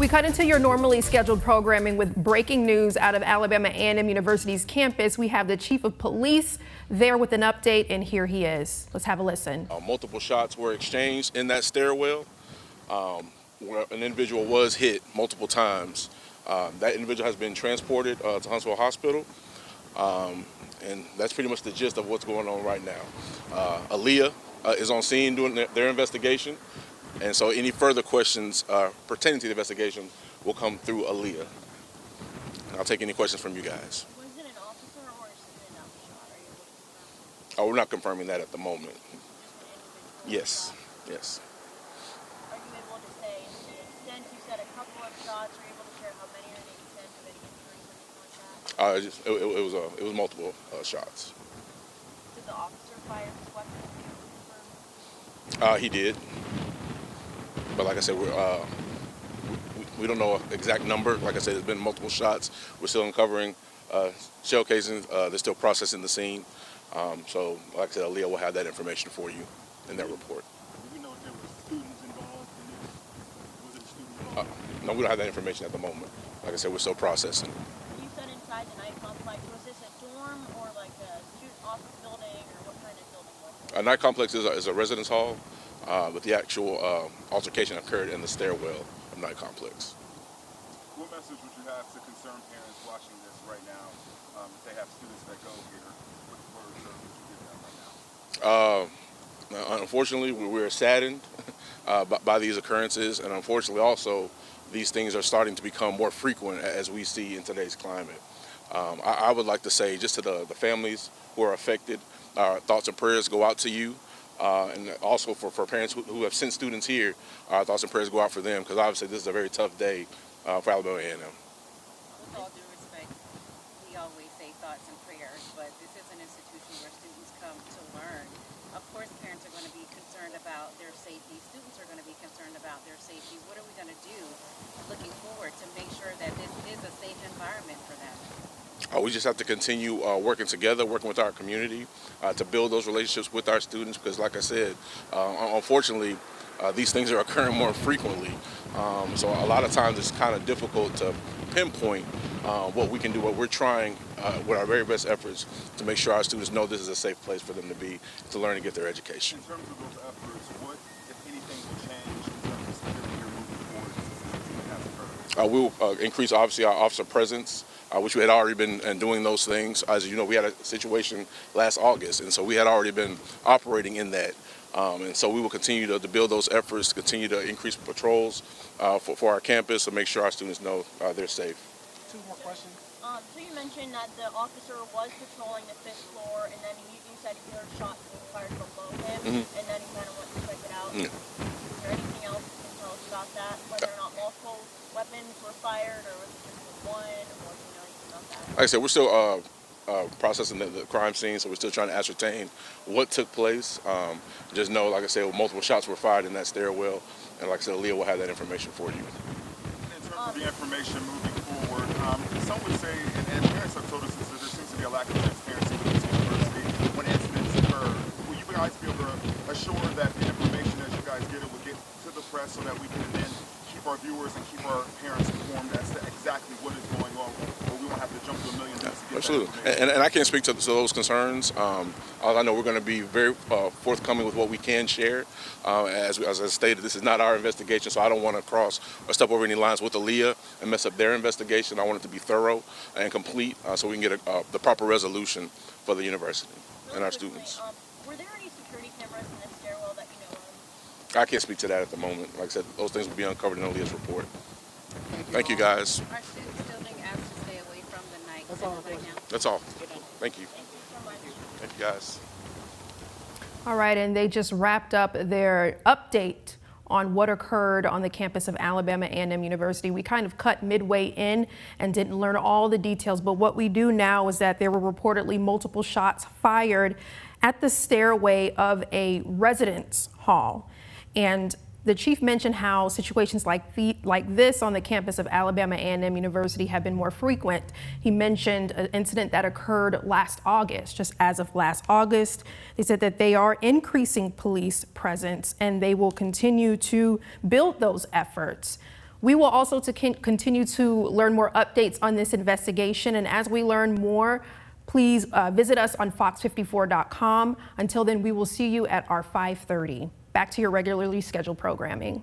We cut into your normally scheduled programming with breaking news out of Alabama A&M University's campus. We have the chief of police there with an update, and here he is. Let's have a listen. Multiple shots were exchanged in that stairwell where an individual was hit multiple times. That individual has been transported to Huntsville Hospital, and that's pretty much the gist of what's going on right now. AAMU is on scene doing their investigation. And so any further questions pertaining to the investigation will come through AAMU. And I'll take any questions from you guys. Was it an officer or a student that was shot? Are you able to confirm? Oh, we're not confirming that at the moment. Yes, yes. Are you able to say, to the extent you said a couple of shots, are you able to share how many or the extent of any injuries or anything like that? It was multiple shots. Did the officer fire his weapon? He did. But like I said, we don't know an exact number. Like I said, there's been multiple shots. We're still uncovering shell casings. They're still processing the scene. So like I said, AAMU will have that information for you in their report. Do we know if there were students involved in this? Was it a student involved? No, we don't have that information at the moment. Like I said, we're still processing. You said inside the night complex. Was this a dorm or like a student office building, or what kind of building was it? A night complex is a residence hall. But the actual altercation occurred in the stairwell of Night Complex. What message would you have to concerned parents watching this right now, if they have students that go here? What words would you give them right now? Unfortunately, we're saddened by these occurrences, and unfortunately also these things are starting to become more frequent as we see in today's climate. I would like to say just to the families who are affected, our thoughts and prayers go out to you. And also for parents who have sent students here, our thoughts and prayers go out for them, because obviously this is a very tough day for Alabama A&M. With all due respect, we always say thoughts and prayers, but this is an institution where students come to learn. Of course, parents are going to be concerned about their safety. Students are going to be concerned about their safety. What are we going to do looking forward to make sure that this is a safe environment for them? We just have to continue working together, working with our community to build those relationships with our students, because like I said, unfortunately, these things are occurring more frequently. So a lot of times it's kind of difficult to pinpoint what we can do. What we're trying with our very best efforts to make sure our students know this is a safe place for them to be, to learn and get their education. In terms of those efforts, what, if anything, will change in terms of security here moving forward since this has occurred? We will increase, obviously, our officer presence, which we had already been doing those things. As you know, we had a situation last August, and so we had already been operating in that. And so we will continue to build those efforts, continue to increase patrols for our campus to make sure our students know they're safe. Two more questions. So you mentioned that the officer was patrolling the 5th floor, and then you said he heard shots being fired below him, and then he kind of went to check it out. Is there anything else you can tell us about that? Whether or not multiple weapons were fired, or was it just the one, or do you know anything about that? Like I said, we're still processing the crime scene, so we're still trying to ascertain what took place. Just know, like I said, multiple shots were fired in that stairwell, and like I said, AAMU will have that information for you. In terms of the information moving forward, some would say, and parents have told us this, that there seems to be a lack of transparency with this university when incidents occur. Will you guys be able to assure that the information as you guys get it will get to the press so that we can then keep our viewers and keep our parents informed as to exactly what is going on, or we won't have to jump to a million things to get Absolutely, that information? and I can't speak to those concerns. All I know, we're going to be very forthcoming with what we can share. As I stated, this is not our investigation, so I don't want to cross or step over any lines with AAMU and mess up their investigation. I want it to be thorough and complete, so we can get the proper resolution for the university and our students. Were there any security cameras in this stairwell that you know of? I can't speak to that at the moment. Like I said, those things will be uncovered in AAMU's report. Thank you, guys. Are students still being asked to stay away from the night right now? That's all. Thank you. Thank you so much. Thank you, guys. All right, and they just wrapped up their update on what occurred on the campus of Alabama A&M University. We kind of cut midway in and didn't learn all the details, but what we do now is that there were reportedly multiple shots fired at the stairway of a residence hall. And the chief mentioned how situations like this on the campus of Alabama A&M University have been more frequent. He mentioned an incident that occurred last August. Just as of last August, they said that they are increasing police presence and they will continue to build those efforts. We will also continue to learn more updates on this investigation, and as we learn more, please visit us on fox54.com. Until then, we will see you at our 5:30. Back to your regularly scheduled programming.